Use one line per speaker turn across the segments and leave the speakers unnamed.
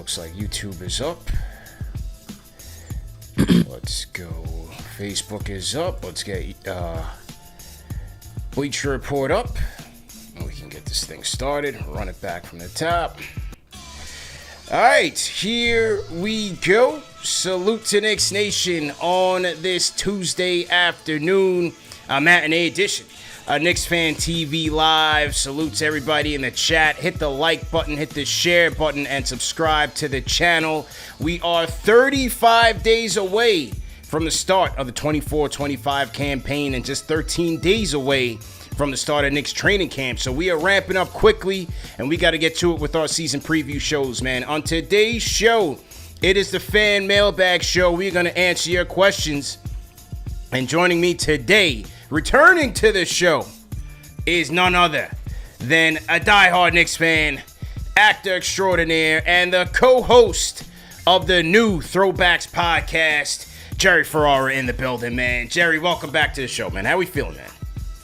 Looks like YouTube is up. Let's go. Facebook is up. Let's get Bleacher Report up. We can get this thing started. Run it back from the top. All right, here we go. Salute to Knicks Nation on this Tuesday afternoon, matinee edition. KnicksFanTV Live. Salute to everybody in the chat. Hit the like button, hit the share button, and subscribe to the channel. We are 35 days away from the start of the 24-25 campaign and just 13 days away from the start of Knicks training camp. So we are ramping up quickly, and we got to get to it with our season preview shows, man. On today's show, it is the Fan Mailbag Show. We're going to answer your questions. And joining me today, returning to the show, is none other than a diehard Knicks fan, actor extraordinaire, and the co-host of the new Throwbacks podcast, Jerry Ferrara in the building, man. Jerry, welcome back to the show, man. How we feeling, man?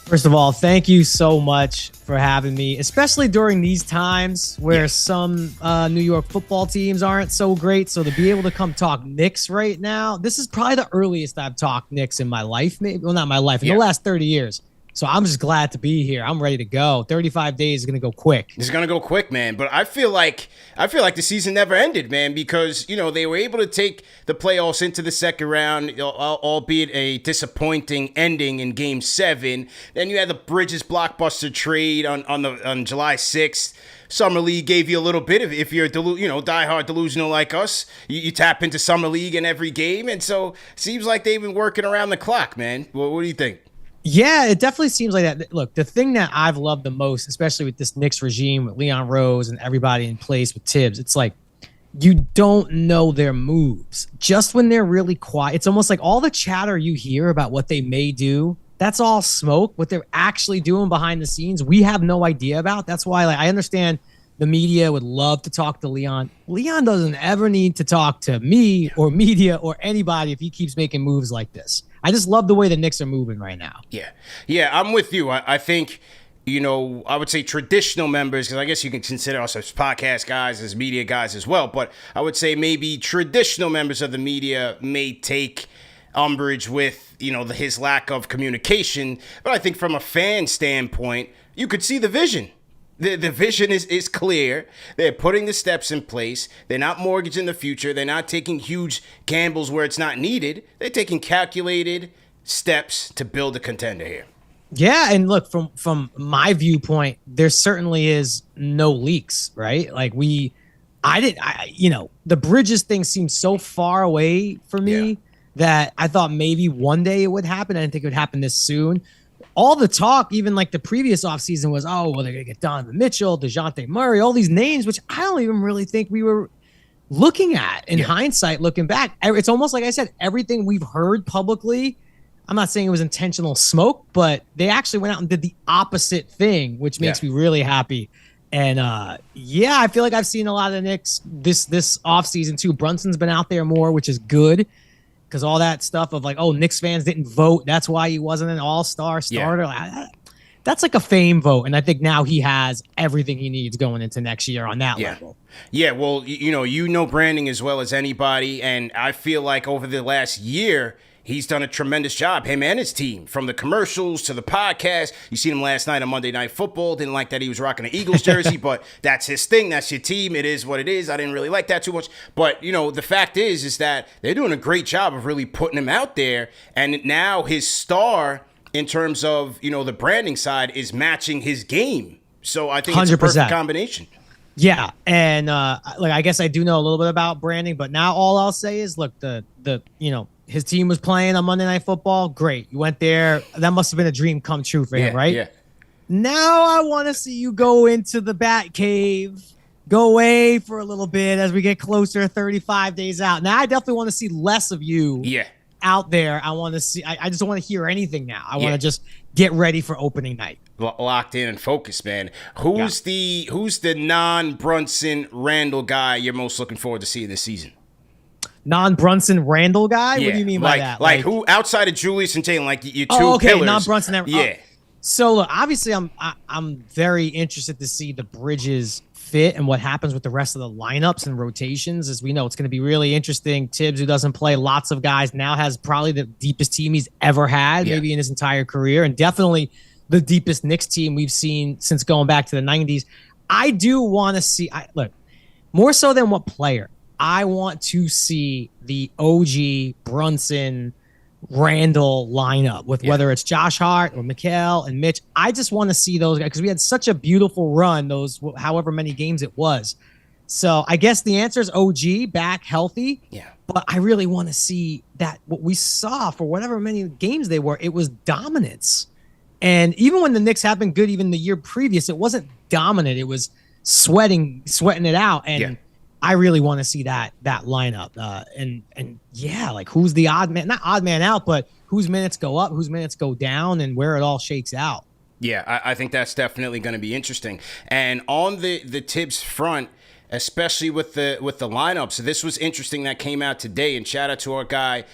First of all, thank you so much for having me, especially during these times where some New York football teams aren't so great. So to be able to come talk Knicks right now, this is probably the earliest I've talked Knicks in my life. Maybe, well, not my life, in the last 30 years. So I'm just glad to be here. I'm ready to go. 35 days is going to go quick.
It's going to go quick, man. But I feel like the season never ended, man, because, you know, they were able to take the playoffs into the second round, albeit a disappointing ending in Game 7. Then you had the Bridges blockbuster trade on July 6th. Summer League gave you a little bit of, if you're diehard delusional like us, you tap into Summer League in every game. And so it seems like they've been working around the clock, man. What do you think?
Yeah, it definitely seems like that. Look, the thing that I've loved the most, especially with this Knicks regime, with Leon Rose and everybody in place with Thibs, it's like you don't know their moves. Just when they're really quiet, it's almost like all the chatter you hear about what they may do, that's all smoke. What they're actually doing behind the scenes, we have no idea about. That's why, like, I understand the media would love to talk to Leon. Leon doesn't ever need to talk to me or media or anybody if he keeps making moves like this. I just love the way the Knicks are moving right now.
Yeah, I'm with you. I think, I would say traditional members, because I guess you can consider us as podcast guys, as media guys as well, but I would say maybe traditional members of the media may take umbrage with, his lack of communication. But I think from a fan standpoint, you could see the vision. The vision is clear. They're putting the steps in place. They're not mortgaging the future. They're not taking huge gambles where it's not needed. They're taking calculated steps to build a contender here.
Yeah, and look, from my viewpoint, there certainly is no leaks, right? Like the Bridges thing seemed so far away for me that I thought maybe one day it would happen. I didn't think it would happen this soon. All the talk, even like the previous offseason, was, they're going to get Donovan Mitchell, DeJounte Murray, all these names, which I don't even really think we were looking at in hindsight, looking back. It's almost like I said, everything we've heard publicly, I'm not saying it was intentional smoke, but they actually went out and did the opposite thing, which makes me really happy. And I feel like I've seen a lot of the Knicks this offseason too. Brunson's been out there more, which is good. Because all that stuff of like, Knicks fans didn't vote. That's why he wasn't an all-star starter. That's like a fame vote. And I think now he has everything he needs going into next year on that level.
Yeah, well, you know branding as well as anybody. And I feel like over the last year, he's done a tremendous job, him and his team, from the commercials to the podcast. You seen him last night on Monday Night Football. Didn't like that he was rocking an Eagles jersey, but that's his thing. That's your team. It is what it is. I didn't really like that too much. But, the fact is that they're doing a great job of really putting him out there. And now his star, in terms of, the branding side, is matching his game. So I think 100%. It's a perfect combination.
Yeah, and I guess I do know a little bit about branding, but now all I'll say is, look, his team was playing on Monday Night Football. Great. You went there. That must have been a dream come true for him, right?
Yeah.
Now I want to see you go into the Bat Cave, go away for a little bit as we get closer 35 days out. Now I definitely want to see less of you out there. I want to see. I just don't want to hear anything now. I want to just get ready for opening night.
Locked in and focused, man. Who's the non-Brunson Randle guy you're most looking forward to seeing this season?
Non-Brunson Randle guy? What do you mean by that?
Like who outside of Julius and Jalen, like your two pillars?
Non-Brunson. So look, obviously, I'm very interested to see the Bridges fit and what happens with the rest of the lineups and rotations. As we know, it's going to be really interesting. Thibs, who doesn't play lots of guys, now has probably the deepest team he's ever had, maybe in his entire career, and definitely the deepest Knicks team we've seen since going back to the '90s. I do want to see. Look, more so than what player, I want to see the OG Brunson, Randle lineup with whether it's Josh Hart or Mikal and Mitch. I just want to see those guys because we had such a beautiful run, those however many games it was. So I guess the answer is OG back healthy.
Yeah.
But I really want to see that what we saw for whatever many games they were, it was dominance. And even when the Knicks have been good, even the year previous, it wasn't dominant. It was sweating it out. And I really want to see that lineup. And yeah, like who's the odd man, not odd man out, but whose minutes go up, whose minutes go down, and where it all shakes out.
Yeah, I think that's definitely going to be interesting. And on the Thibs front, especially with the lineups, this was interesting that came out today. And shout out to our guy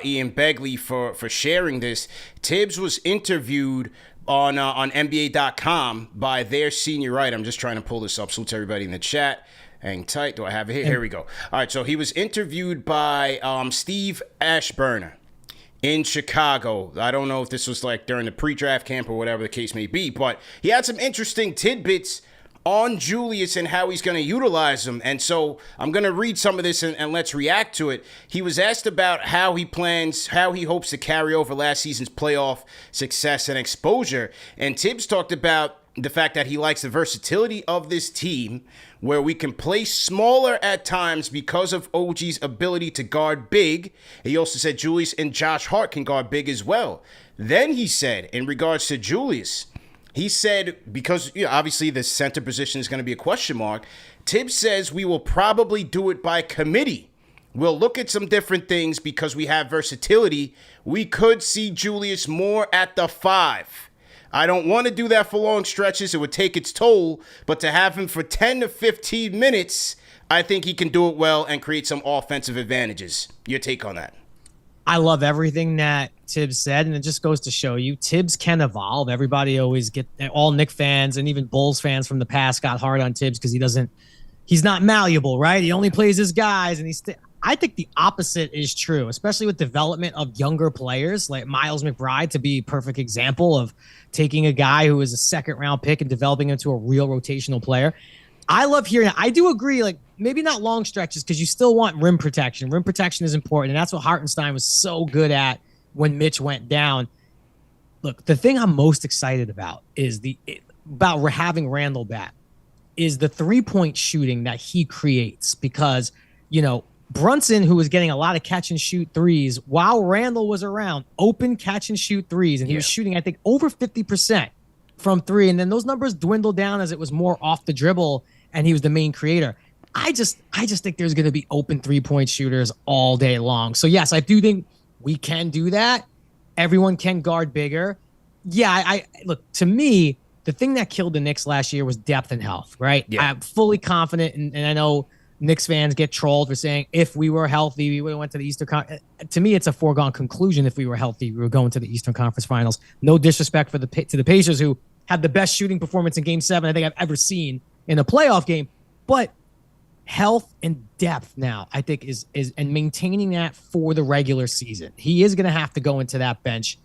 Ian Begley for sharing this. Thibs was interviewed on NBA.com by their senior writer. I'm just trying to pull this up. Salute to everybody in the chat. Hang tight. Do I have it here? Here we go. All right, so he was interviewed by Steve Ashburner in Chicago. I don't know if this was like during the pre-draft camp or whatever the case may be, but he had some interesting tidbits on Julius and how he's going to utilize him. And so I'm going to read some of this and let's react to it. He was asked about how he hopes to carry over last season's playoff success and exposure. And Thibs talked about the fact that he likes the versatility of this team, where we can play smaller at times because of OG's ability to guard big. He also said Julius and Josh Hart can guard big as well. Then he said, in regards to Julius, he said, because obviously the center position is going to be a question mark, Thibs says we will probably do it by committee. We'll look at some different things because we have versatility. We could see Julius more at the 5. I don't want to do that for long stretches. It would take its toll. But to have him for 10 to 15 minutes, I think he can do it well and create some offensive advantages. Your take on that?
I love everything that Thibs said, and it just goes to show you Thibs can evolve. Everybody always all Knicks fans and even Bulls fans from the past got hard on Thibs because he's not malleable, right? He only plays his guys, and I think the opposite is true, especially with development of younger players like Miles McBride, to be a perfect example of taking a guy who is a second-round pick and developing him into a real rotational player. I love hearing it. I do agree, like maybe not long stretches because you still want rim protection. Rim protection is important, and that's what Hartenstein was so good at when Mitch went down. Look, the thing I'm most excited about is about having Randle back is the three-point shooting that he creates because, Brunson, who was getting a lot of catch-and-shoot threes while Randle was around, open catch-and-shoot threes, and he was shooting, I think, over 50% from three, and then those numbers dwindled down as it was more off the dribble, and he was the main creator. I just think there's going to be open three-point shooters all day long. So, yes, I do think we can do that. Everyone can guard bigger. Yeah, I look, to me, the thing that killed the Knicks last year was depth and health, right? Yeah. I'm fully confident, and I know Knicks fans get trolled for saying if we were healthy, we would have went to the Eastern Conference. To me, it's a foregone conclusion. If we were healthy, we were going to the Eastern Conference Finals. No disrespect to the Pacers, who had the best shooting performance in Game 7 I think I've ever seen in a playoff game. But health and depth now, I think, is and maintaining that for the regular season. He is going to have to go into that bench.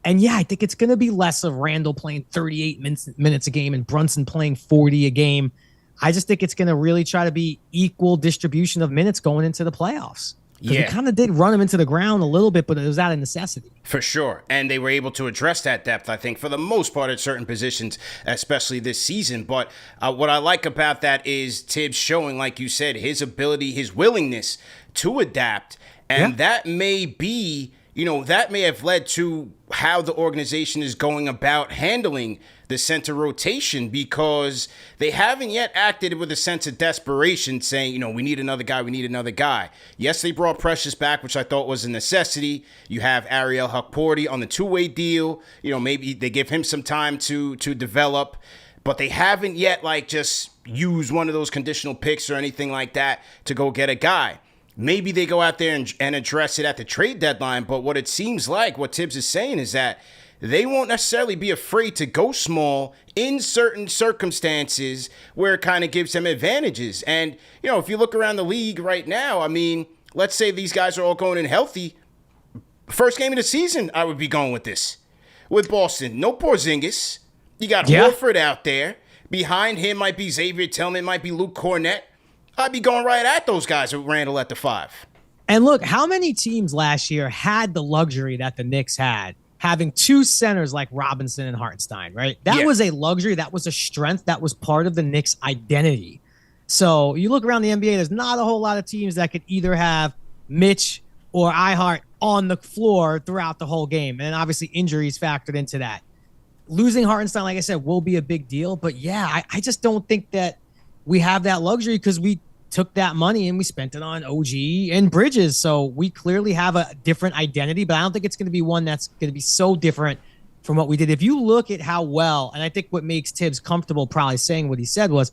And yeah, I think it's going to be less of Randle playing 38 minutes a game and Brunson playing 40 a game. I just think it's going to really try to be equal distribution of minutes going into the playoffs. Yeah. We kind of did run him into the ground a little bit, but it was out of necessity.
For sure. And they were able to address that depth, I think, for the most part at certain positions, especially this season. But what I like about that is Thibs showing, like you said, his ability, his willingness to adapt. And that may be, that may have led to how the organization is going about handling the center rotation, because they haven't yet acted with a sense of desperation saying, we need another guy. Yes, they brought Precious back, which I thought was a necessity. You have Ariel Hukporti on the two-way deal. Maybe they give him some time to develop, but they haven't yet just used one of those conditional picks or anything like that to go get a guy. Maybe they go out there and address it at the trade deadline, but what it seems like, what Thibs is saying is that they won't necessarily be afraid to go small in certain circumstances where it kind of gives them advantages. And, you know, if you look around the league right now, I mean, let's say these guys are all going in healthy. First game of the season, I would be going with this. With Boston, no Porzingis. You got Horford out there. Behind him might be Xavier Tillman, might be Luke Cornett. I'd be going right at those guys with Randle at the 5.
And look, how many teams last year had the luxury that the Knicks had, having 2 centers like Robinson and Hartenstein, right? That was a luxury. That was a strength. That was part of the Knicks' identity. So you look around the NBA, there's not a whole lot of teams that could either have Mitch or Ihart on the floor throughout the whole game. And obviously injuries factored into that. Losing Hartenstein, like I said, will be a big deal. But yeah, I just don't think that we have that luxury because we took that money and we spent it on OG and Bridges. So we clearly have a different identity, but I don't think it's going to be one that's going to be so different from what we did. If you look at how well, and I think what makes Thibs comfortable probably saying what he said was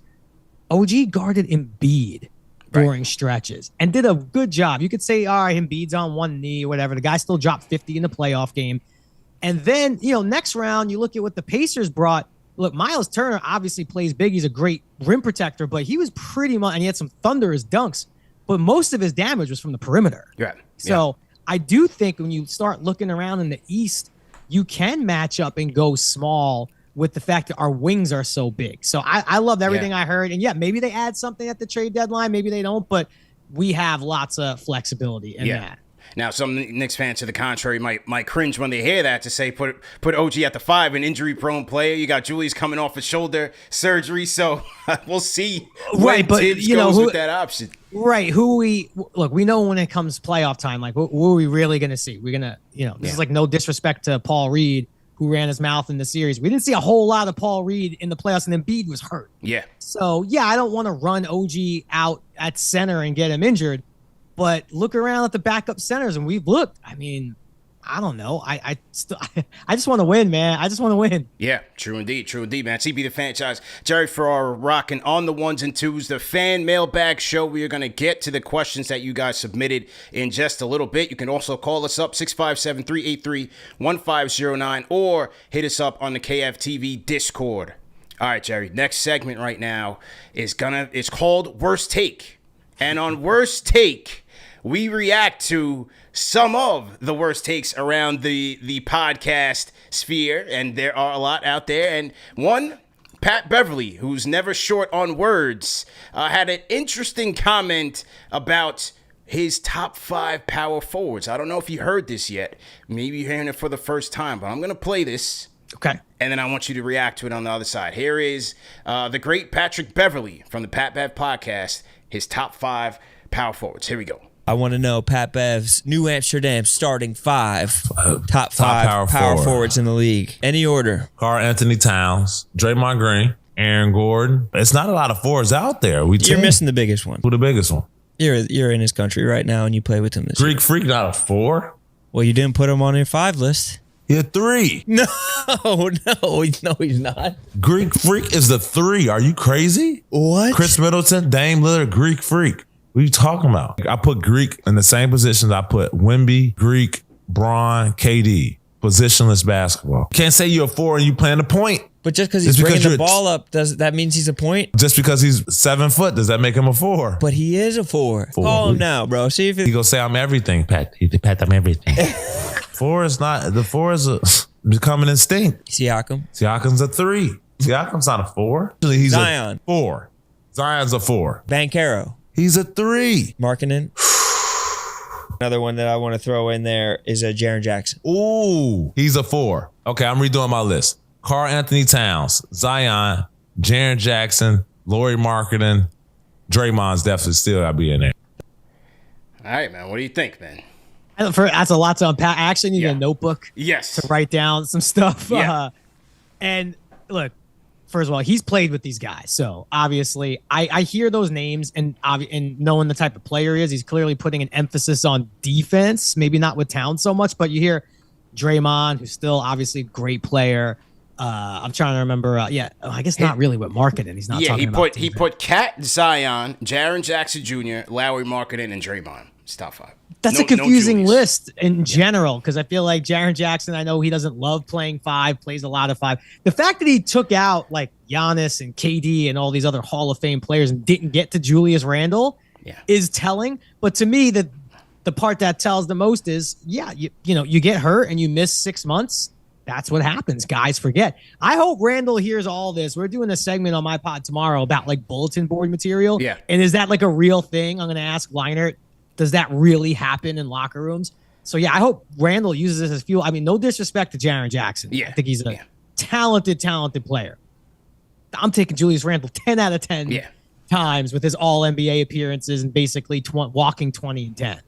OG guarded Embiid during stretches and did a good job. You could say, all right, Embiid's on one knee or whatever. The guy still dropped 50 in the playoff game. And then, you know, next round, you look at what the Pacers brought. Look, Miles Turner obviously plays big. He's a great rim protector, but he was pretty much, and he had some thunderous dunks, but most of his damage was from the perimeter.
Yeah.
So I do think when you start looking around in the East, you can match up and go small with the fact that our wings are so big. So I loved everything I heard. And yeah, maybe they add something at the trade deadline. Maybe they don't, but we have lots of flexibility in that.
Now, some Knicks fans to the contrary might cringe when they hear that, to say put OG at the 5, an injury-prone player. You got Julius coming off his shoulder surgery, so we'll see.
Right, but
Thibs
you know
goes
who,
with that option.
Right, we know when it comes playoff time, like who are we really gonna see? We're gonna, this is like no disrespect to Paul Reed, who ran his mouth in the series. We didn't see a whole lot of Paul Reed in the playoffs, and Embiid was hurt. Yeah. So yeah, I don't want to run OG out at center and get him injured. But look around at the backup centers, and we've looked. I mean, I don't know. I just want to win, man. I just want to win.
Yeah, true indeed, man. CB the franchise, Jerry Ferrara rocking on the 1s and 2s. The fan mailbag show. We are going to get to the questions that you guys submitted in just a little bit. You can also call us up 657-383-1509 or hit us up on the KFTV Discord. All right, Jerry. Next segment right now is called Worst Take, and on Worst Take, we react to some of the worst takes around the podcast sphere, and there are a lot out there. And one, Pat Beverly, who's never short on words, had an interesting comment about his top 5 power forwards. I don't know if you heard this yet. Maybe you're hearing it for the first time, but I'm going to play this.
Okay.
And then I want you to react to it on the other side. Here is the great Patrick Beverly from the Pat Bev podcast, his top 5 power forwards. Here we go.
I want to know Pat Bev's New Amsterdam starting 5, top 5 power forwards in the league. Any order.
Karl Anthony Towns, Draymond Green, Aaron Gordon. It's not a lot of forwards out there.
You're missing the biggest one.
Who the biggest one?
You're in his country right now, and you play with him this
Greek Freak, not a 4?
Well, you didn't put him on your 5 list.
He a 3.
No, he's not.
Greek Freak is the 3. Are you crazy?
What?
Chris Middleton, Dame Lillard, Greek Freak. What are you talking about? I put Greek in the same positions I put Wemby, Greek, Braun, KD. Positionless basketball. Can't say you're a 4 and you playing the point.
But just because he's bringing the ball up, does that means he's a point?
Just because he's 7 foot, does that make him a 4?
But he is a 4. Call him now, bro. See if
he gonna say I'm everything, Pat. Pat, I'm everything. 4 is not. The 4 is becoming instinct. Siakam's a 3. Siakam's not a 4. He's
Zion.
A 4. Zion's a 4.
Banchero.
He's a 3.
Markkanen. Another one that I want to throw in there is Jaren Jackson.
Ooh, he's a 4. Okay, I'm redoing my list. Karl Anthony Towns, Zion, Jaren Jackson, Lauri Markkanen, Draymond's definitely still got to be in there.
All right, man. What do you think, man?
That's a lot to unpack. I actually need a notebook
to
write down some stuff.
Yeah.
And look, first of all, he's played with these guys. So obviously I hear those names and knowing the type of player he is, he's clearly putting an emphasis on defense, maybe not with Towns so much, but you hear Draymond, who's still obviously a great player. I'm trying to remember. I guess not really with Markkanen. He's not talking about.
He put Cat, Zion, Jaren Jackson Jr., Lauri Markkanen, and Draymond. It's top 5.
That's a confusing list in general, because I feel like Jaren Jackson, I know he doesn't love playing 5, plays a lot of 5. The fact that he took out like Giannis and KD and all these other Hall of Fame players and didn't get to Julius Randle is telling. But to me, the part that tells the most is, you get hurt and you miss 6 months. That's what happens. Guys forget. I hope Randall hears all this. We're doing a segment on my pod tomorrow about like bulletin board material.
Yeah.
And is that like a real thing? I'm going to ask Leinert, does that really happen in locker rooms? So, I hope Randall uses this as fuel. I mean, no disrespect to Jaren Jackson. I think he's a talented player. I'm taking Julius Randle 10 out of 10 times with his all-NBA appearances and basically walking 20 and 10.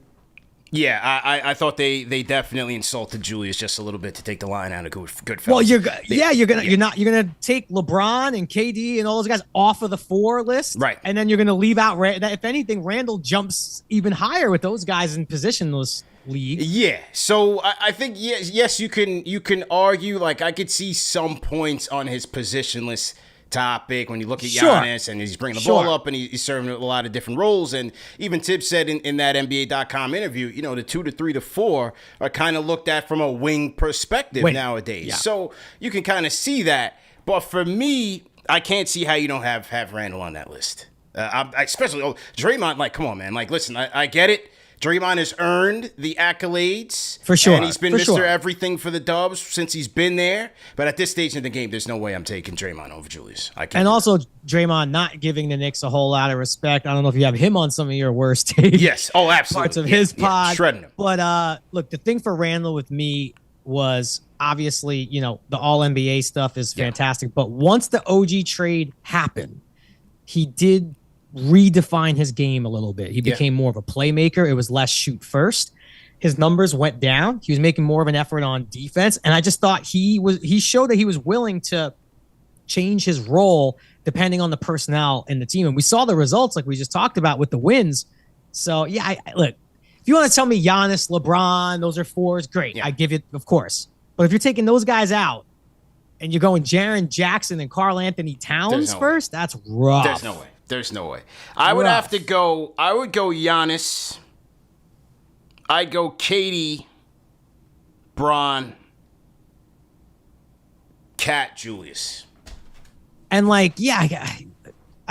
Yeah, I thought they definitely insulted Julius just a little bit to take the line out of Goodfellas.
Well, you're gonna take LeBron and KD and all those guys off of the 4 list,
right? And
then you're gonna leave out. If anything, Randall jumps even higher with those guys in positionless league.
Yeah, so I think yes, you can argue. Like I could see some points on his positionless topic when you look at Giannis and he's bringing the ball up and he's serving a lot of different roles. And even Thibs said in that NBA.com interview, the 2 to 3 to 4 are kind of looked at from a wing perspective nowadays. Yeah. So you can kind of see that. But for me, I can't see how you don't have Randall on that list. Especially Draymond, like, come on, man. Like, listen, I get it. Draymond has earned the accolades.
For sure.
And he's been Mr. Everything for the Dubs since he's been there. But at this stage in the game, there's no way I'm taking Draymond over Julius. I can't.
And also, Draymond not giving the Knicks a whole lot of respect. I don't know if you have him on some of your worst takes.
Yes. Oh, absolutely.
Parts of his pod.
Shredding him.
But look, the thing for Randall with me was obviously, the All-NBA stuff is fantastic. But once the OG trade happened, he did redefine his game a little bit. He became more of a playmaker. It was less shoot first. His numbers went down. He was making more of an effort on defense. And I just thought he showed that he was willing to change his role depending on the personnel in the team. And we saw the results like we just talked about with the wins. So, look, if you want to tell me Giannis, LeBron, those are 4s, great. I give it, of course. But if you're taking those guys out and you're going Jaren Jackson and Karl Anthony Towns first, that's rough.
There's no way. I would go Giannis. I'd go KD, Bron, Cat, Julius.
And I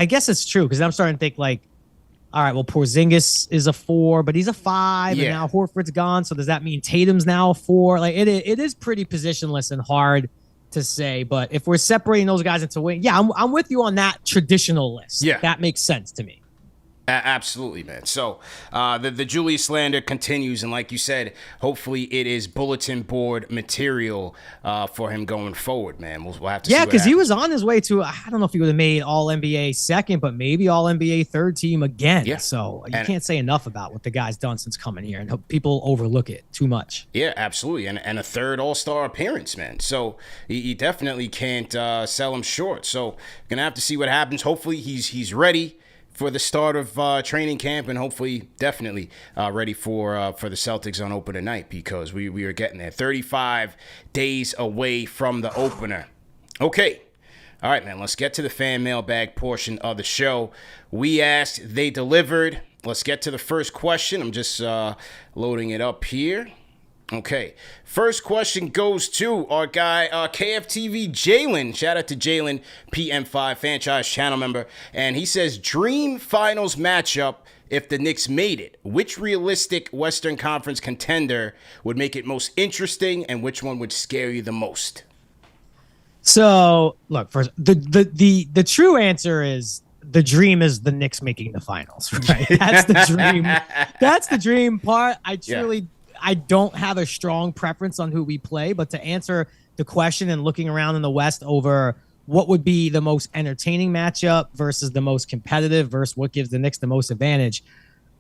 guess it's true because I'm starting to think all right, well, Porzingis is a 4, but he's a 5, and now Horford's gone. So does that mean Tatum's now a 4? It is pretty positionless and hard to say, but if we're separating those guys into wing, I'm with you on that traditional list. Yeah, that makes sense to me.
Absolutely, man. So the Julius slander continues, and like you said, hopefully it is bulletin board material for him going forward, man. We'll have to see. Yeah,
because he was on his way to, I don't know if he would have made All-NBA second, but maybe All-NBA third team again. Yeah. So you can't say enough about what the guy's done since coming here, and people overlook it too much.
Yeah, absolutely, and a third All-Star appearance, man. So he definitely can't sell him short. So gonna have to see what happens. Hopefully he's ready for the start of training camp, and hopefully definitely ready for the Celtics on opener night, because we are getting there. 35 days away from the opener. Okay. All right, man, let's get to the fan mailbag portion of the show. We asked, they delivered. Let's get to the first question. I'm just loading it up here. Okay, first question goes to our guy, KFTV Jalen. Shout out to Jalen, PM5 franchise channel member. And he says, dream finals matchup if the Knicks made it. Which realistic Western Conference contender would make it most interesting, and which one would scare you the most?
So, look, first, the true answer is the dream is the Knicks making the finals, right? That's the dream. That's the dream part. I don't have a strong preference on who we play, but to answer the question and looking around in the West over what would be the most entertaining matchup versus the most competitive versus what gives the Knicks the most advantage.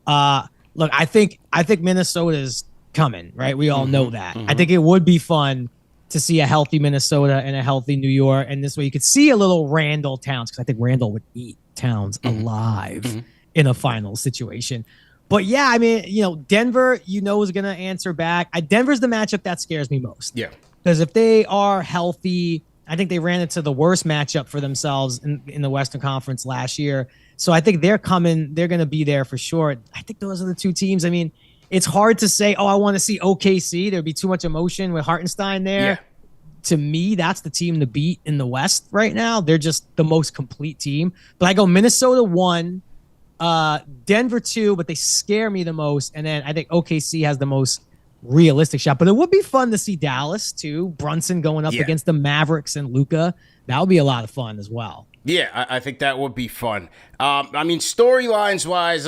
Look, I think Minnesota's coming, right? We all know that. I think it would be fun to see a healthy Minnesota and a healthy New York, and this way you could see a little Randall Towns, because I think Randall would eat Towns alive in a final situation. But yeah, I mean, Denver, is going to answer back. Denver's the matchup that scares me most. Yeah. Because if they are healthy, I think they ran into the worst matchup for themselves in the Western Conference last year. So I think they're coming. They're going to be there for sure. I think those are the two teams. I mean, it's hard to say, oh, I want to see OKC. There'd be too much emotion with Hartenstein there.
Yeah.
To me, that's the team to beat in the West right now. They're just the most complete team. But I go Minnesota 1, Denver 2, but they scare me the most. And then I think OKC has the most realistic shot. But it would be fun to see Dallas too. Brunson going up against the Mavericks and Luka. That would be a lot of fun as well.
Yeah, I think that would be fun. I mean, storylines-wise,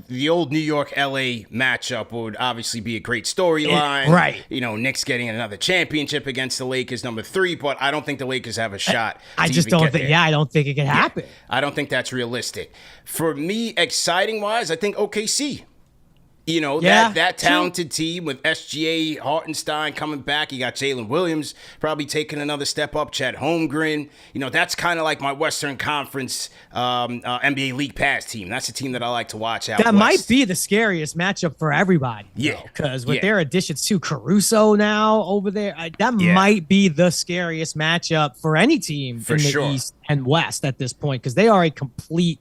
the old New York-LA matchup would obviously be a great storyline.
Right.
You know, Knicks getting another championship against the Lakers, number 3, but I don't think the Lakers have a shot.
I just don't think, I don't think it can happen.
Yeah, I don't think that's realistic. For me, exciting-wise, I think OKC. You know, that talented team with SGA, Hartenstein coming back. You got Jalen Williams probably taking another step up. Chet Holmgren. You know, that's kind of like my Western Conference NBA League Pass team. That's a team that I like to watch out
That
west.
might be the scariest matchup for everybody.
Yeah.
Because with their additions to Caruso now over there, that might be the scariest matchup for any team in the East and West at this point, because they are a complete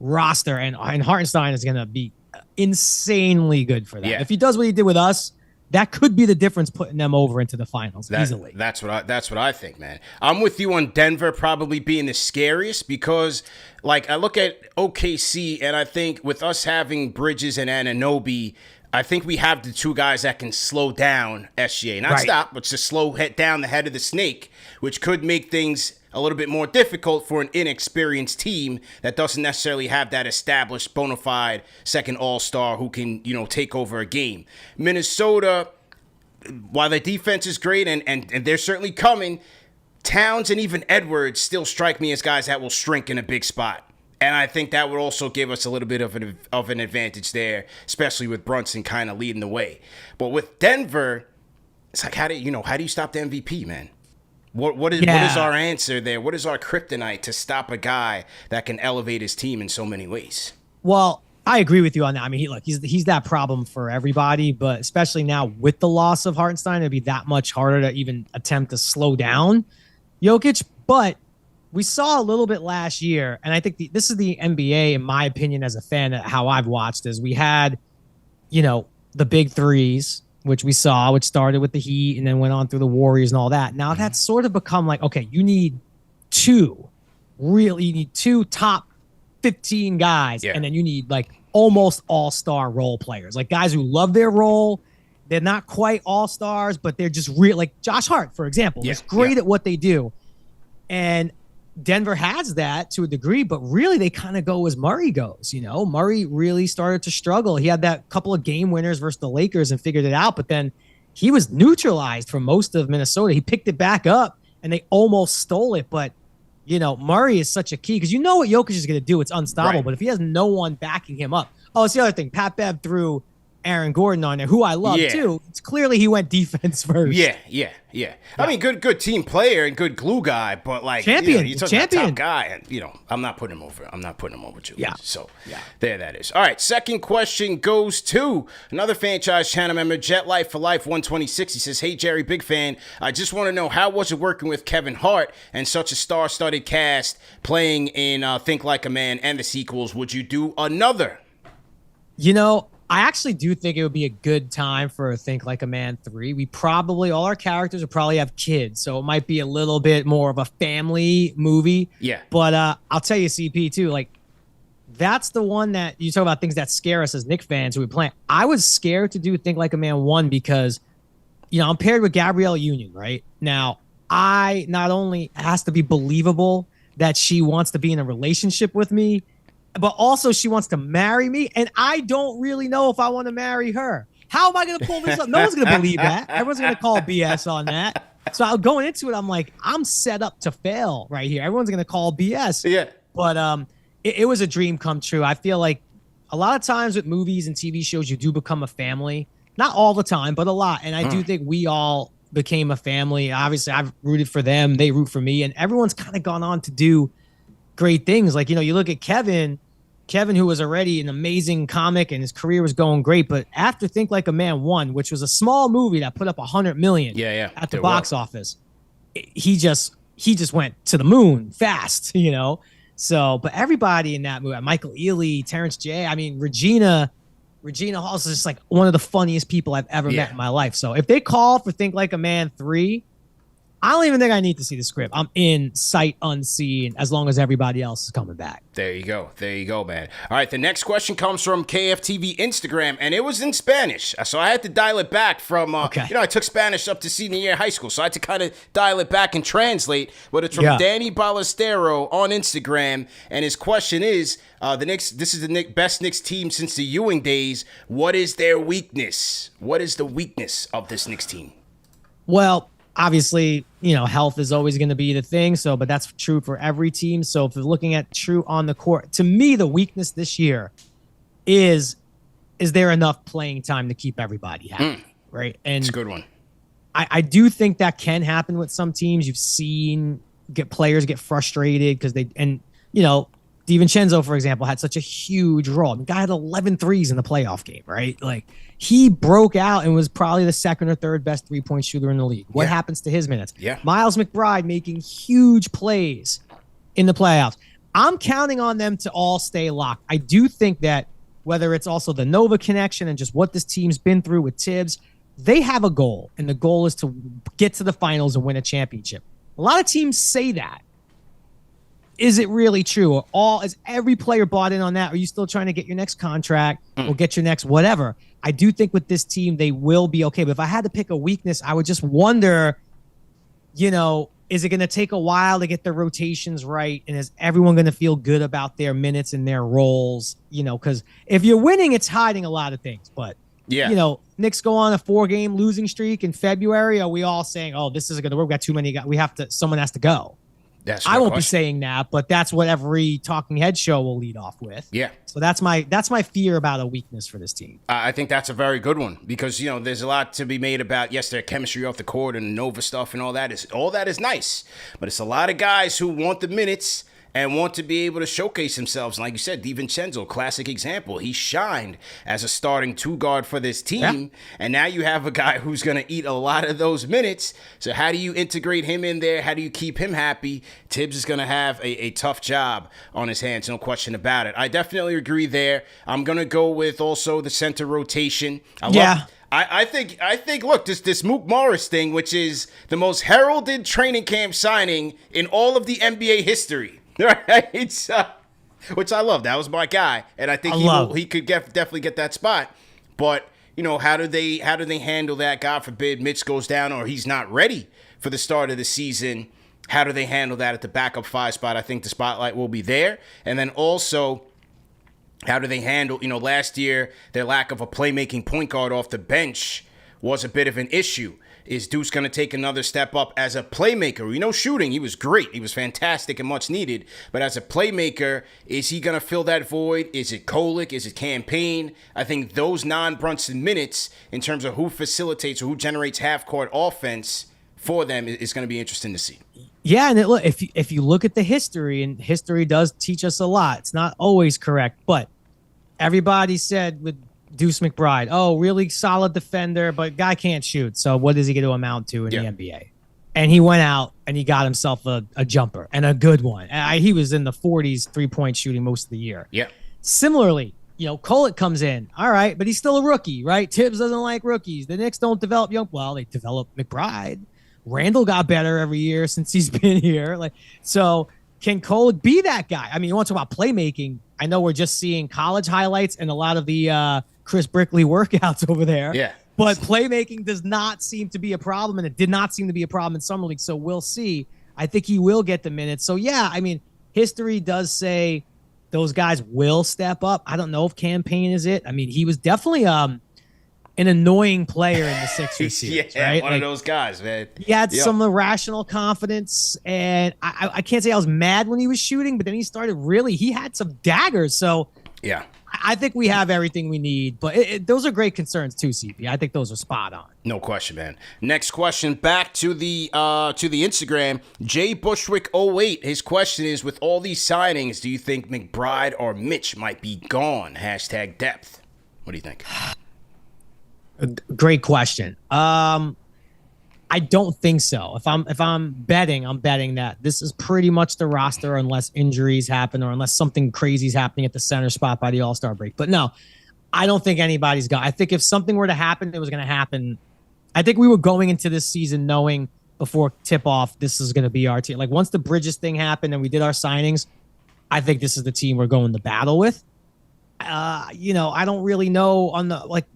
roster, and Hartenstein is going to be insanely good for that. If he does what he did with us, that could be the difference putting them over into the finals easily.
That's what I think, man. I'm with you on Denver probably being the scariest because, like, I look at OKC and I think with us having Bridges and Anunoby, I think we have the two guys that can slow down SGA. Not stop, but just slow down the head of the snake, which could make things a little bit more difficult for an inexperienced team that doesn't necessarily have that established bona fide second all-star who can, you know, take over a game. Minnesota, while their defense is great and they're certainly coming, Towns and even Edwards still strike me as guys that will shrink in a big spot. And I think that would also give us a little bit of an advantage there, especially with Brunson kind of leading the way. But with Denver, it's like, how do you stop the MVP, man? What is our answer there? What is our kryptonite to stop a guy that can elevate his team in so many ways?
Well, I agree with you on that. I mean, he's that problem for everybody, but especially now with the loss of Hartenstein, it'd be that much harder to even attempt to slow down Jokic. But we saw a little bit last year, and I think this is the NBA, in my opinion, as a fan, how I've watched, is we had, you know, the big threes, which we saw, which started with the Heat and then went on through the Warriors and all that. Now that's sort of become like, okay, you need two top 15 guys, and then you need like almost all-star role players, like guys who love their role. They're not quite all-stars, but they're just real, like Josh Hart, for example, is great at what they do. And Denver has that to a degree, but really they kind of go as Murray goes. You know, Murray really started to struggle. He had that couple of game winners versus the Lakers and figured it out, but then he was neutralized for most of Minnesota. He picked it back up and they almost stole it. But, you know, Murray is such a key because you know what Jokic is going to do. It's unstoppable. But if he has no one backing him up. Oh, it's the other thing. Pat Bev threw Aaron Gordon on there, who I love too. It's clearly he went defense first.
Yeah. I mean, good team player and good glue guy, but like
champion,
you're talking about top guy, and you know, I'm not putting him over. Julius.
Yeah.
So there that is. All right. Second question goes to another franchise channel member, Jet Life for Life 126. He says, "Hey Jerry, big fan. I just want to know how was it working with Kevin Hart and such a star-studded cast playing in Think Like a Man and the sequels? Would you do another?"
You know, I actually do think it would be a good time for Think Like a Man 3. We probably, all our characters will probably have kids, so it might be a little bit more of a family movie.
Yeah.
But I'll tell you, CP, too, like, that's the one that you talk about things that scare us as Knicks fans who we play. I was scared to do Think Like a Man 1 because, you know, I'm paired with Gabrielle Union, right? Now, I not only it has to be believable that she wants to be in a relationship with me, but also she wants to marry me, and I don't really know if I want to marry her. How am I going to pull this up? No one's going to believe that. Everyone's going to call BS on that. So going into it, I'm like, I'm set up to fail right here. Everyone's going to call BS.
Yeah.
But it was a dream come true. I feel like a lot of times with movies and TV shows, you do become a family. Not all the time, but a lot. And I do think we all became a family. Obviously, I've rooted for them. They root for me. And everyone's kind of gone on to do great things. Like, you know, you look at Kevin, who was already an amazing comic and his career was going great. But after Think Like a Man 1, which was a small movie that put up $100 million at the box office, he just he just went to the moon fast, you know? So, but everybody in that movie, Michael Ealy, Terrence J, I mean, Regina Hall is just like one of the funniest people I've ever met in my life. So if they call for Think Like a Man 3, I don't even think I need to see the script. I'm in sight unseen as long as everybody else is coming back.
There you go. There you go, man. All right, the next question comes from KFTV Instagram, and it was in Spanish. So I had to dial it back from, I took Spanish up to senior year of high school, so I had to kind of dial it back and translate. But it's from Danny Ballestero on Instagram, and his question is, the Knicks, this is the best Knicks team since the Ewing days. What is their weakness? What is the weakness of this Knicks team?
Well, obviously, health is always going to be the thing. So, but that's true for every team. So if you're looking at true on the court, to me, the weakness this year is there enough playing time to keep everybody happy, right? And
it's a good one.
I do think that can happen with some teams. You've seen players get frustrated because DiVincenzo, for example, had such a huge role. The guy had 11 threes in the playoff game, right? Like, he broke out and was probably the second or third best three-point shooter in the league. What happens to his minutes?
Yeah.
Miles McBride making huge plays in the playoffs. I'm counting on them to all stay locked. I do think that whether it's also the Nova connection and just what this team's been through with Thibs, they have a goal, and the goal is to get to the finals and win a championship. A lot of teams say that. Is it really true? Is every player bought in on that? Are you still trying to get your next contract or get your next whatever? I do think with this team, they will be okay. But if I had to pick a weakness, I would just wonder, is it going to take a while to get the rotations right? And is everyone going to feel good about their minutes and their roles? Because if you're winning, it's hiding a lot of things. But, Knicks go on a 4-game losing streak in February. Are we all saying, oh, this isn't going to work? We got too many guys. Someone has to go. I won't be saying that, but that's what every talking head show will lead off with.
Yeah.
So that's my fear about a weakness for this team.
I think that's a very good one because, there's a lot to be made about, their chemistry off the court and Nova stuff and all that is nice. But it's a lot of guys who want the minutes and want to be able to showcase themselves. And like you said, DiVincenzo, classic example. He shined as a starting 2-guard for this team. Yeah. And now you have a guy who's going to eat a lot of those minutes. So how do you integrate him in there? How do you keep him happy? Thibs is going to have a tough job on his hands, no question about it. I definitely agree there. I'm going to go with also the center rotation. I think. Look, this Mook Morris thing, which is the most heralded training camp signing in all of the NBA history. Right, which I love. That was my guy, and I think he could definitely get that spot. But how do they handle that? God forbid Mitch goes down or he's not ready for the start of the season. How do they handle that at the backup 5 spot? I think the spotlight will be there, and then also, how do they handle? Last year their lack of a playmaking point guard off the bench was a bit of an issue. Is Deuce going to take another step up as a playmaker? Shooting, he was great. He was fantastic and much needed. But as a playmaker, is he going to fill that void? Is it Kolek? Is it Campaign? I think those non-Brunson minutes in terms of who facilitates or who generates half-court offense for them is going to be interesting to see.
Yeah, and look, if you look at the history, and history does teach us a lot. It's not always correct, but everybody said with Deuce McBride, really solid defender, but guy can't shoot. So what is he going to amount to in the NBA? And he went out and he got himself a jumper, and a good one. He was in the 40s 3-point shooting most of the year.
Yeah.
Similarly, Kolek comes in. All right, but he's still a rookie, right? Thibs doesn't like rookies. The Knicks don't develop young. Well, they develop McBride. Randle got better every year since he's been here. So can Kolek be that guy? I mean, you want to talk about playmaking. I know we're just seeing college highlights and a lot of the Chris Brickley workouts over there.
Yeah.
But playmaking does not seem to be a problem, and it did not seem to be a problem in Summer League. So we'll see. I think he will get the minutes. So, history does say those guys will step up. I don't know if Campaign is it. I mean, he was definitely an annoying player in the Sixers series, right?
One of those guys, man.
He had some irrational confidence, and I can't say I was mad when he was shooting, but then he had some daggers. So,
yeah.
I think we have everything we need, but those are great concerns too, CP. I think those are spot on.
No question, man. Next question, back to the Instagram. Jay Bushwick 08. His question is: with all these signings, do you think McBride or Mitch might be gone? #depth. What do you think?
Great question. I don't think so. If I'm betting, I'm betting that this is pretty much the roster unless injuries happen or unless something crazy is happening at the center spot by the All-Star break. But no, I don't think anybody's got. I think if something were to happen, it was going to happen. I think we were going into this season knowing before tip-off this is going to be our team. Like once the Bridges thing happened and we did our signings, I think this is the team we're going to battle with. I don't really know on the like.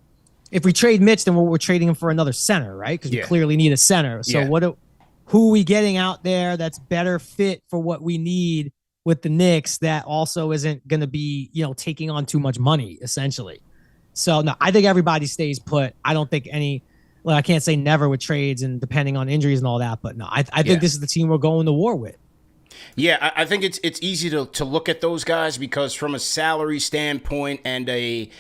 If we trade Mitch, then we're trading him for another center, right? Because we clearly need a center. So who are we getting out there that's better fit for what we need with the Knicks that also isn't going to be, taking on too much money, essentially. So, no, I think everybody stays put. I don't think I can't say never with trades and depending on injuries and all that, but no, I think this is the team we're going to war with.
Yeah, I think it's easy to look at those guys because from a salary standpoint and a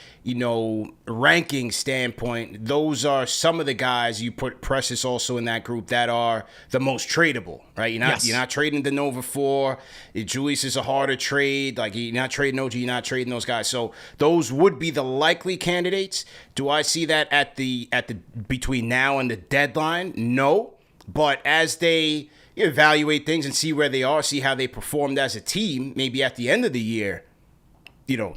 ranking standpoint, those are some of the guys you put Precious also in that group that are the most tradable, right? You're not trading the Nova 4. Julius is a harder trade. Like you're not trading OG, you're not trading those guys. So those would be the likely candidates. Do I see that at the between now and the deadline? No, but as they evaluate things and see where they are, see how they performed as a team, maybe at the end of the year,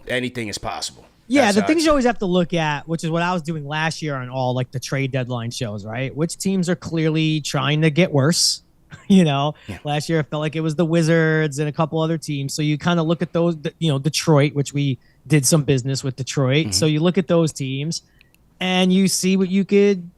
anything is possible.
Yeah, the things you always have to look at, which is what I was doing last year on all like the trade deadline shows, right? Which teams are clearly trying to get worse? Last year it felt like it was the Wizards and a couple other teams. So you kind of look at those, Detroit, which we did some business with Detroit. Mm-hmm. So you look at those teams and you see what you could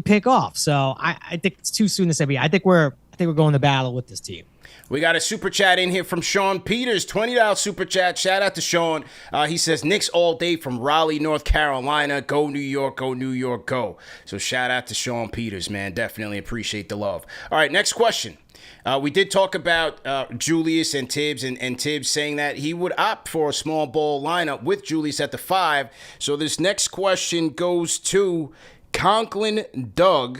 pick off. So I think it's too soon to say, but I think we're going to battle with this team.
We got a super chat in here from Sean Peters, $20 super chat. Shout out to Sean. He says, Knicks all day from Raleigh, North Carolina. Go New York, go New York, go. So shout out to Sean Peters, man. Definitely appreciate the love. All right, next question. We did talk about Julius and Thibs, and Thibs saying that he would opt for a small ball lineup with Julius at the 5. So this next question goes to Conklin Doug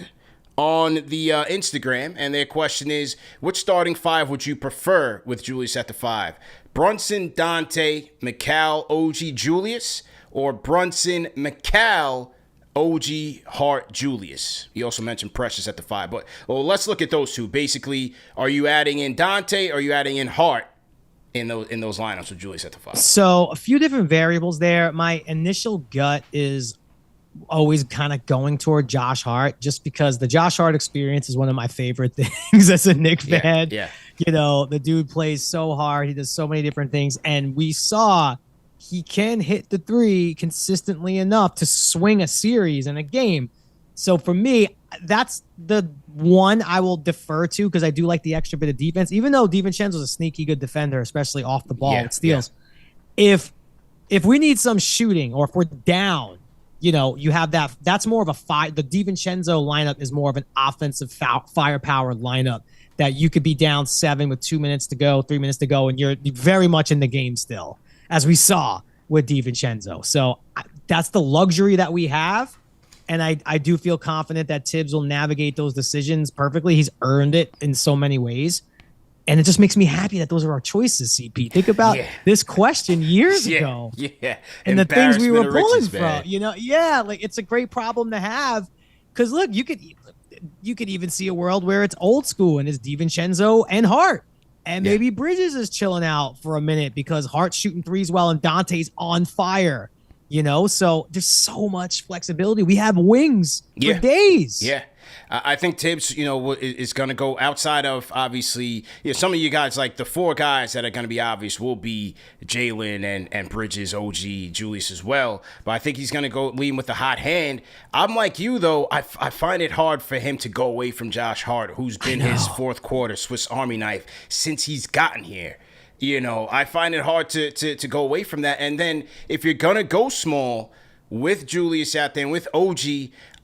on the Instagram, and their question is, which starting 5 would you prefer with Julius at the 5? Brunson, Dante, McCall, OG, Julius, or Brunson, McCall, OG, Hart, Julius? He also mentioned Precious at the 5, but let's look at those two. Basically, are you adding in Dante, or are you adding in Hart in those lineups with Julius at the 5?
So a few different variables there. My initial gut is always kind of going toward Josh Hart, just because the Josh Hart experience is one of my favorite things as a Knicks fan.
Yeah.
The dude plays so hard. He does so many different things. And we saw he can hit the 3 consistently enough to swing a series in a game. So for me, that's the one I will defer to because I do like the extra bit of defense, even though DiVincenzo's a sneaky good defender, especially off the ball with steals. Yeah. If we need some shooting or if we're down, you have that. That's more of a the DiVincenzo lineup is more of an offensive firepower lineup that you could be down 7 with 2 minutes to go, 3 minutes to go, and you're very much in the game still, as we saw with DiVincenzo. So that's the luxury that we have, and I do feel confident that Thibs will navigate those decisions perfectly. He's earned it in so many ways. And it just makes me happy that those are our choices, CP. Think about this question years ago.
Yeah.
And the things we were pulling from. Like it's a great problem to have. Because look, you could even see a world where it's old school and it's DiVincenzo and Hart. And maybe Bridges is chilling out for a minute because Hart's shooting 3s well and Dante's on fire. So there's so much flexibility. We have wings for days.
Yeah. I think Thibs, is going to go outside of, obviously, some of you guys, like the 4 guys that are going to be obvious will be Jalen and Bridges, OG, Julius as well. But I think he's going to go lean with the hot hand. I'm like you, though. I find it hard for him to go away from Josh Hart, who's been his fourth quarter Swiss Army knife since he's gotten here. I find it hard to go away from that. And then if you're going to go small with Julius out there and with OG,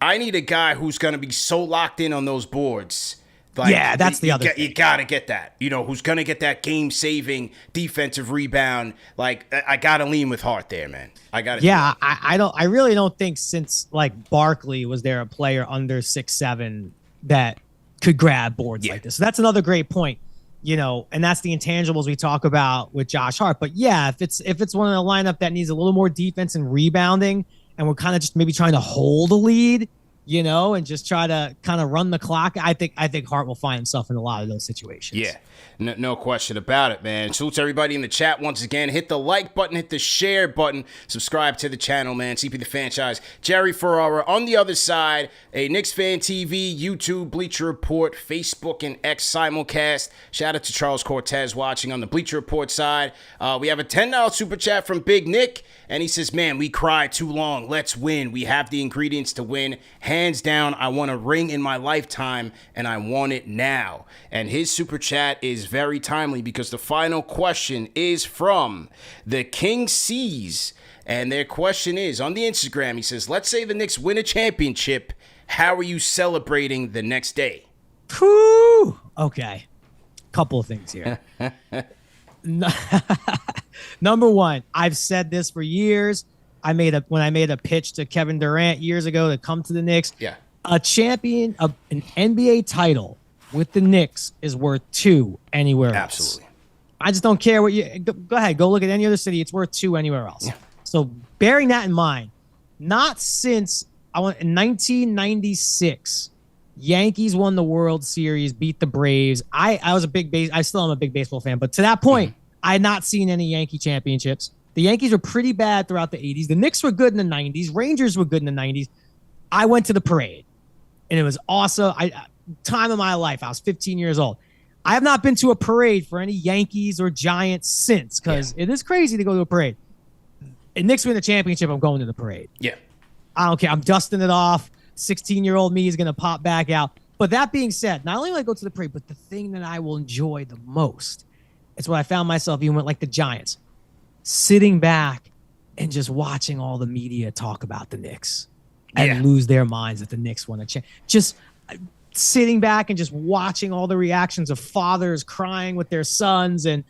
I need a guy who's going to be so locked in on those boards.
That's the other thing.
You got to get that. Who's going to get that game-saving defensive rebound. I got to lean with Hart there, man. I got to.
Yeah, I really don't think since, Barkley, was there a player under 6'7" that could grab boards like this. So that's another great point. And that's the intangibles we talk about with Josh Hart. But yeah, if it's one of the lineup that needs a little more defense and rebounding, and we're kind of just maybe trying to hold a lead, and just try to kind of run the clock. I think Hart will find himself in a lot of those situations.
Yeah. No question about it, man. Salute to everybody in the chat once again. Hit the like button, hit the share button, subscribe to the channel, man. CP the Franchise, Jerry Ferrara. On the other side, a KnicksFanTV, YouTube, Bleacher Report, Facebook, and X simulcast. Shout out to Charles Cortez watching on the Bleacher Report side. We have a $10 super chat from Big Nick, and he says, man, we cried too long. Let's win. We have the ingredients to win. Hands down, I want a ring in my lifetime, and I want it now. And his super chat is very timely because the final question is from the King C's. And their question is on the Instagram. He says, let's say the Knicks win a championship. How are you celebrating the next day?
Whew. Okay. Couple of things here. Number one, I've said this for years. When I made a pitch to Kevin Durant years ago to come to the Knicks.
Yeah.
A champion of an NBA title with the Knicks is worth 2 anywhere else.
Absolutely.
I just don't care what you go ahead. Go look at any other city. It's worth 2 anywhere else.
Yeah.
So bearing that in mind, not since in 1996, Yankees won the World Series, beat the Braves. I still am a big baseball fan, but to that point, I had not seen any Yankee championships. The Yankees were pretty bad throughout the 80s. The Knicks were good in the 90s. Rangers were good in the 90s. I went to the parade, and it was awesome. Time of my life. I was 15 years old. I have not been to a parade for any Yankees or Giants since, because it is crazy to go to a parade. And Knicks win the championship, I'm going to the parade.
Yeah.
I don't care. I'm dusting it off. 16-year-old me is going to pop back out. But that being said, not only will I go to the parade, but the thing that I will enjoy the most, it's what I found myself even with like the Giants, sitting back and just watching all the media talk about the Knicks and lose their minds that the Knicks won a championship. Just sitting back and just watching all the reactions of fathers crying with their sons I'm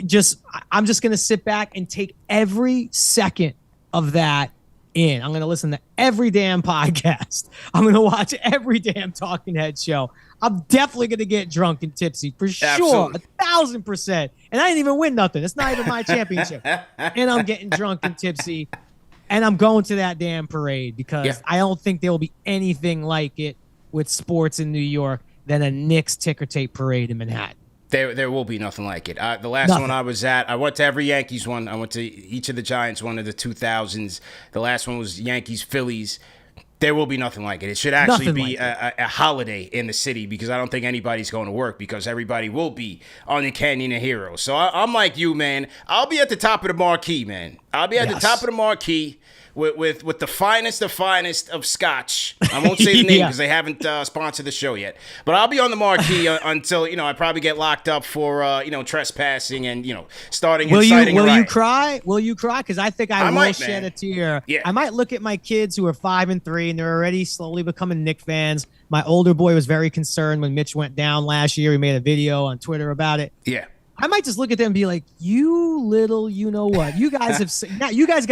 just going to sit back and take every second of that in. I'm going to listen to every damn podcast. I'm going to watch every damn talking head show. I'm definitely going to get drunk and tipsy for sure.
Absolutely.
1,000%. And I didn't even win nothing. It's not even my championship. And I'm getting drunk and tipsy and I'm going to that damn parade because I don't think there will be anything like it with sports in New York than a Knicks ticker tape parade in Manhattan.
There will be nothing like it. The last one I was at, I went to every Yankees one. I went to each of the Giants one of the 2000s. The last one was Yankees Phillies. There will be nothing like it. It should actually be a holiday in the city because I don't think anybody's going to work because everybody will be on the Canyon of Heroes. So I'm like you, man. I'll be at the top of the marquee, man. I'll be at the top of the marquee with the finest of scotch. I won't say the name because they haven't sponsored the show yet. But I'll be on the marquee until, I probably get locked up for, trespassing and, starting inciting a riot.
Will you cry? Will you cry? Because I think I will shed a tear.
Yeah.
I might look at my kids who are 5 and 3 and they're already slowly becoming Knicks fans. My older boy was very concerned when Mitch went down last year. He made a video on Twitter about it.
Yeah.
I might just look at them and be like, you little, you know what? You guys have, you guys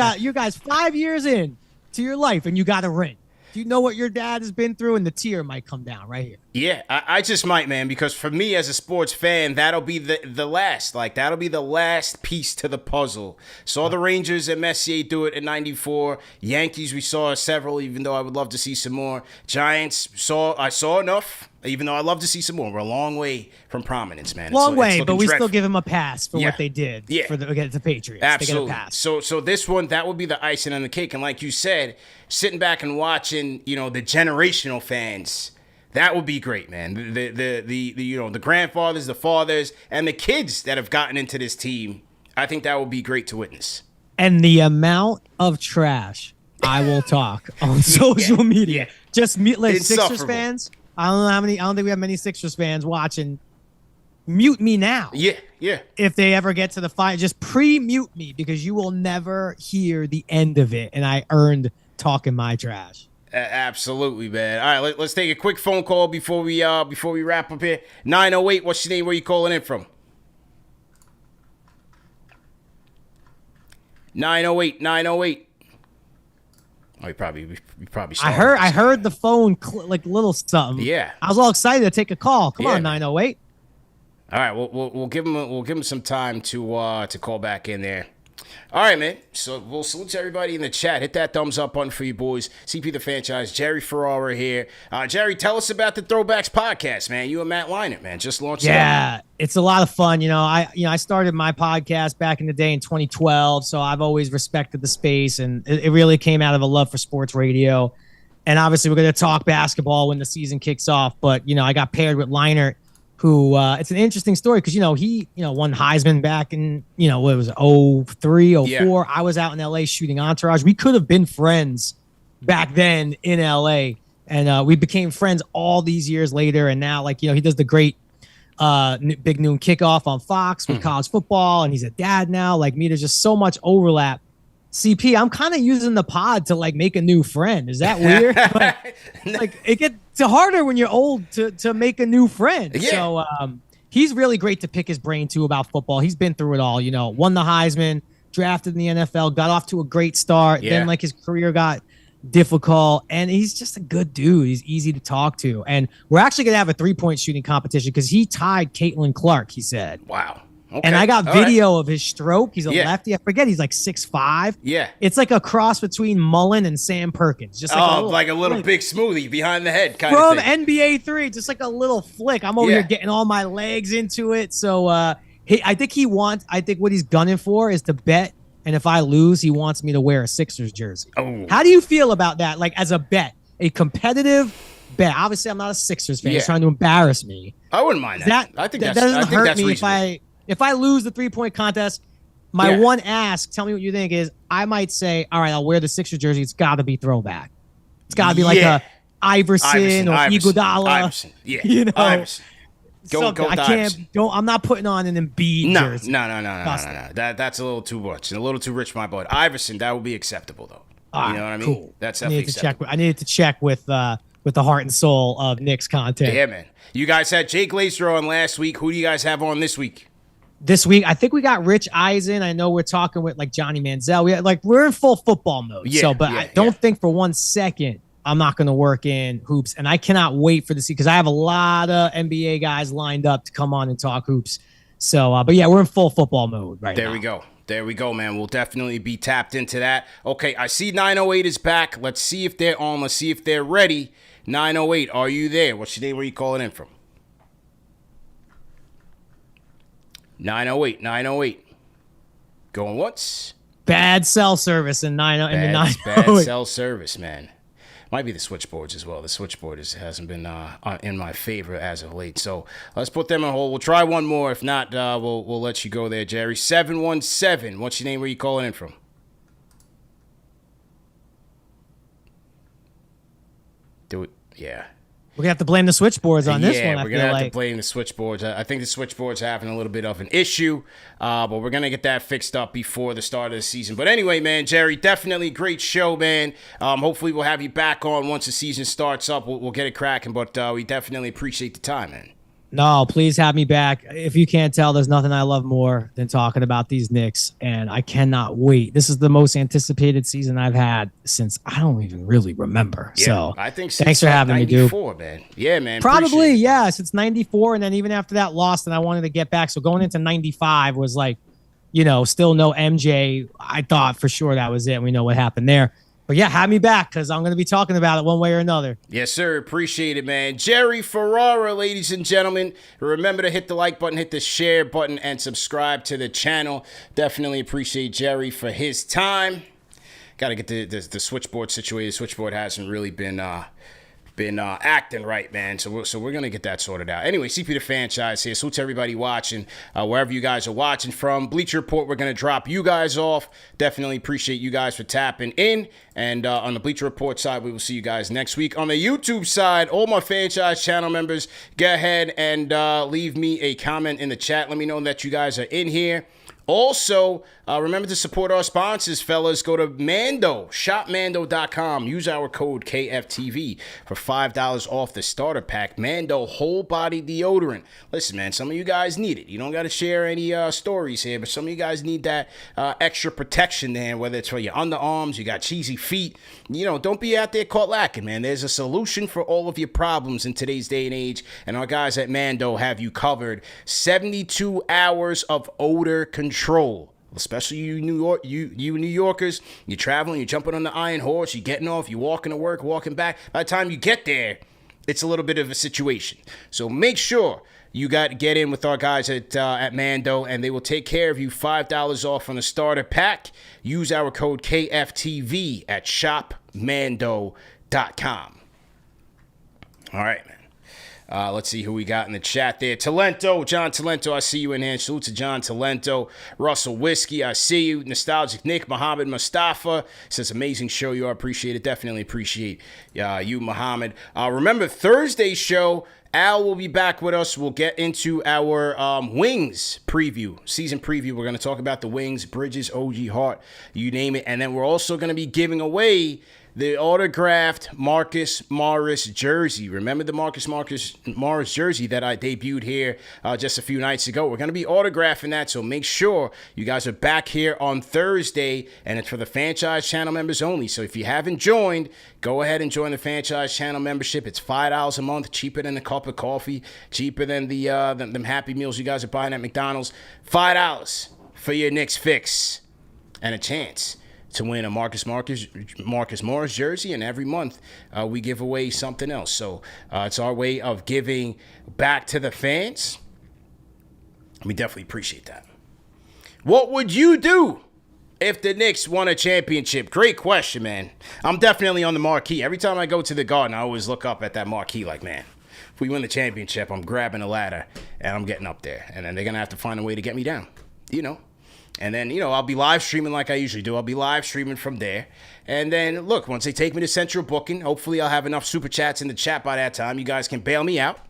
5 years in to your life and you got a ring. Do you know what your dad has been through? And the tear might come down right here.
Yeah, I just might, man, because for me as a sports fan, that'll be the last. Like, that'll be the last piece to the puzzle. Saw the Rangers and Messier do it in 94. Yankees, we saw several, even though I would love to see some more. Giants, I saw enough, even though I'd love to see some more. We're a long way from prominence, man.
Long way, but we still give them a pass for what they did against the Patriots.
Absolutely.
They get a pass.
So this one, that would be the icing on the cake. And like you said, sitting back and watching, the generational fans, that would be great, man. The grandfathers, the fathers, and the kids that have gotten into this team. I think that would be great to witness.
And the amount of trash I will talk on social media. Just like Sixers fans. I don't think we have many Sixers fans watching. Mute me now.
Yeah.
If they ever get to the fight, just pre-mute me because you will never hear the end of it. And I earned talking my trash.
Absolutely, man. All right, let's take a quick phone call before we wrap up here. 908, what's your name? Where you calling in from? 908. Oh, you probably.
I heard the phone like little something.
Yeah.
I was all excited to take a call. Come on, 908.
All right, we'll give him some time to call back in there. All right, man. So we'll salute to everybody in the chat. Hit that thumbs up button for you boys. CP the franchise, Jerry Ferrara here. Jerry, tell us about the Throwbacks podcast, man. You and Matt Leinart, man, just launched.
Yeah, it's a lot of fun. I started my podcast back in the day in 2012, so I've always respected the space, and it really came out of a love for sports radio. And obviously, we're going to talk basketball when the season kicks off. But I got paired with Leinart, who it's an interesting story because he won Heisman back in what was it, 03, 04. Yeah. I was out in LA shooting Entourage. We could have been friends back then in LA, and we became friends all these years later. And now he does the great Big Noon Kickoff on Fox with college football, and he's a dad now. Like me, there's just so much overlap. CP, I'm kind of using the pod to make a new friend. Is that weird? It gets harder when you're old to make a new friend. Yeah. So he's really great to pick his brain too about football. He's been through it all. Won the Heisman, drafted in the NFL, got off to a great start. Yeah. Then his career got difficult, and he's just a good dude. He's easy to talk to, and we're actually gonna have a 3-point shooting competition because he tied Caitlin Clark. He said, "Wow." Okay. And I got video of his stroke. He's a lefty. I forget. He's 6'5". Yeah. It's like a cross between Mullen and Sam Perkins. Just like
a little big smoothie behind the head kind
of
thing.
From NBA 3, just like a little flick. I'm over here getting all my legs into it. So I think what he's gunning for is to bet. And if I lose, he wants me to wear a Sixers jersey. Oh. How do you feel about that? As a bet, a competitive bet. Obviously, I'm not a Sixers fan. He's trying to embarrass me.
I wouldn't mind that. I think that
doesn't hurt me
reasonable.
If I lose the 3-point contest. My one ask, tell me what you think, is I might say, all right, I'll wear the Sixers jersey. It's got to be throwback. It's got to be a Iverson or Iguodala.
Iverson. Yeah. Iverson. Go
I'm not putting on an Embiid jersey.
No. That's a little too much. A little too rich for my blood. Iverson, that would be acceptable though. You know what I mean?
Cool.
That's definitely acceptable.
I needed to check with the heart and soul of Knicks content.
Yeah, man. You guys had Jake Glazer on last week. Who do you guys have on this week?
This week, I think we got Rich Eisen. I know we're talking with Johnny Manziel. We're in full football mode. I don't think for 1 second I'm not going to work in hoops, and I cannot wait for the season because I have a lot of NBA guys lined up to come on and talk hoops. So, we're in full football mode right now.
There we go, man. We'll definitely be tapped into that. Okay, I see 908 is back. Let's see if they're on. Let's see if they're ready. 908, are you there? What's your name? Where are you calling in from? 908. Going once?
Bad cell service in 908.
Bad cell service, man. Might be the switchboards as well. The switchboard hasn't been in my favor as of late. So let's put them on hold. We'll try one more. If not, we'll let you go there, Jerry. 717. What's your name? Where are you calling in from? Do it. Yeah.
We're going to have to blame the switchboards on this one.
Yeah, we're going to have to blame the switchboards. I think the switchboards are having a little bit of an issue, but we're going to get that fixed up before the start of the season. But anyway, man, Jerry, definitely great show, man. Hopefully we'll have you back on once the season starts up. We'll get it cracking, but we definitely appreciate the time, man.
No, please have me back. If you can't tell, there's nothing I love more than talking about these Knicks, and I cannot wait. This is the most anticipated season I've had since I don't even really remember.
Yeah,
so
I think
thanks for having me, dude.
Man. Yeah, man.
Probably, yeah, since 94, and then even after that lost, and I wanted to get back. So going into 95 was still no MJ. I thought for sure that was it. We know what happened there. But yeah, have me back because I'm going to be talking about it one way or another.
Yes, sir. Appreciate it, man. Jerry Ferrara, ladies and gentlemen. Remember to hit the like button, hit the share button, and subscribe to the channel. Definitely appreciate Jerry for his time. Got to get the switchboard situated. The switchboard hasn't really been acting right, man. So we're going to get that sorted out. Anyway, CP the franchise here. Salute to everybody watching, wherever you guys are watching from. Bleacher Report, we're going to drop you guys off. Definitely appreciate you guys for tapping in. And on the Bleacher Report side, we will see you guys next week. On the YouTube side, all my franchise channel members, go ahead and leave me a comment in the chat. Let me know that you guys are in here. Also, remember to support our sponsors, fellas. Go to Mando, shopmando.com. Use our code KFTV for $5 off the starter pack. Mando whole body deodorant. Listen, man, some of you guys need it. You don't got to share any stories here, but some of you guys need that extra protection there, whether it's for your underarms, you got cheesy feet. Don't be out there caught lacking, man. There's a solution for all of your problems in today's day and age, and our guys at Mando have you covered. 72 hours of odor control. especially you New Yorkers. You're traveling, you're jumping on the Iron Horse, you're getting off, you're walking to work, walking back. By the time you get there, it's a little bit of a situation. So make sure you get in with our guys at Mando, and they will take care of you. $5 off on the starter pack. Use our code KFTV at shopmando.com. All right, man. Let's see who we got in the chat there. Talento, John Talento, I see you in here. Salute to John Talento. Russell Whiskey, I see you. Nostalgic Nick, Muhammad Mustafa says, amazing show. You are appreciated. Definitely appreciate you, Muhammad. Remember, Thursday's show, Al will be back with us. We'll get into our Wings preview, season preview. We're going to talk about the Wings, Bridges, OG Hart, you name it. And then we're also going to be giving away the autographed Marcus Morris jersey. Remember the Marcus Morris jersey that I debuted here just a few nights ago? We're going to be autographing that, so make sure you guys are back here on Thursday, and it's for the franchise channel members only. So if you haven't joined, go ahead and join the franchise channel membership. It's $5 a month, cheaper than a cup of coffee, cheaper than them Happy Meals you guys are buying at McDonald's. $5 for your Knicks fix and a chance to win a Marcus Morris jersey, and every month we give away something else. So it's our way of giving back to the fans. We definitely appreciate that. What would you do if the Knicks won a championship? Great question, man. I'm definitely on the marquee. Every time I go to the Garden, I always look up at that marquee like, man, if we win the championship, I'm grabbing a ladder and I'm getting up there. And then they're going to have to find a way to get me down, you know. And then, I'll be live streaming like I usually do. I'll be live streaming from there. And then, look, once they take me to Central Booking, hopefully I'll have enough super chats in the chat by that time. You guys can bail me out.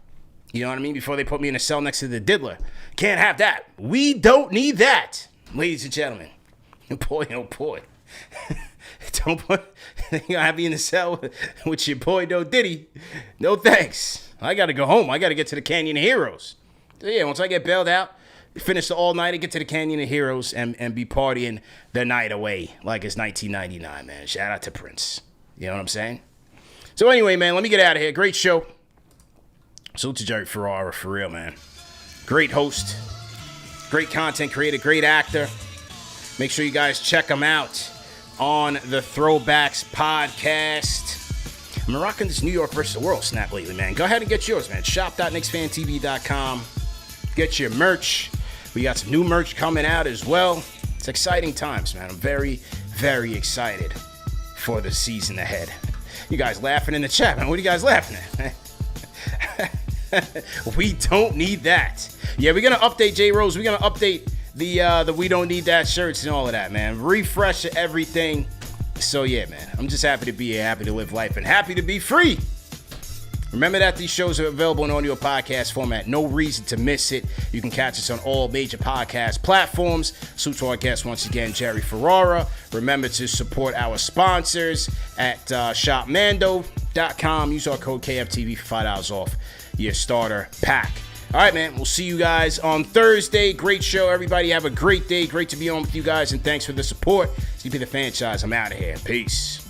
You know what I mean? Before they put me in a cell next to the diddler. Can't have that. We don't need that, ladies and gentlemen. Boy, oh boy. Don't put, you're going to have me in the cell with your boy, no Diddy. No thanks. I got to go home. I got to get to the Canyon of Heroes. So, yeah, once I get bailed out, finish the all-nighter, get to the Canyon of Heroes, and be partying the night away like it's 1999, man. Shout out to Prince. You know what I'm saying? So anyway, man, let me get out of here. Great show. Salute to Jerry Ferrara, for real, man. Great host. Great content creator. Great actor. Make sure you guys check him out on the Throwbacks podcast. I'm rocking this New York versus the World snap lately, man. Go ahead and get yours, man. Shop.KnicksFanTV.com. Get your merch. We got some new merch coming out as well. It's exciting times, man. I'm very, very excited for the season ahead. You guys laughing in the chat, man. What are you guys laughing at? We don't need that. Yeah, we're going to update J-Rose. We're going to update the We Don't Need That shirts and all of that, man. Refresh everything. So, yeah, man. I'm just happy to be here, happy to live life, and happy to be free. Remember that these shows are available in audio podcast format. No reason to miss it. You can catch us on all major podcast platforms. Salute to our guest once again, Jerry Ferrara. Remember to support our sponsors at shopmando.com. Use our code KFTV for $5 off your starter pack. All right, man. We'll see you guys on Thursday. Great show. Everybody have a great day. Great to be on with you guys, and thanks for the support. CP the franchise. I'm out of here. Peace.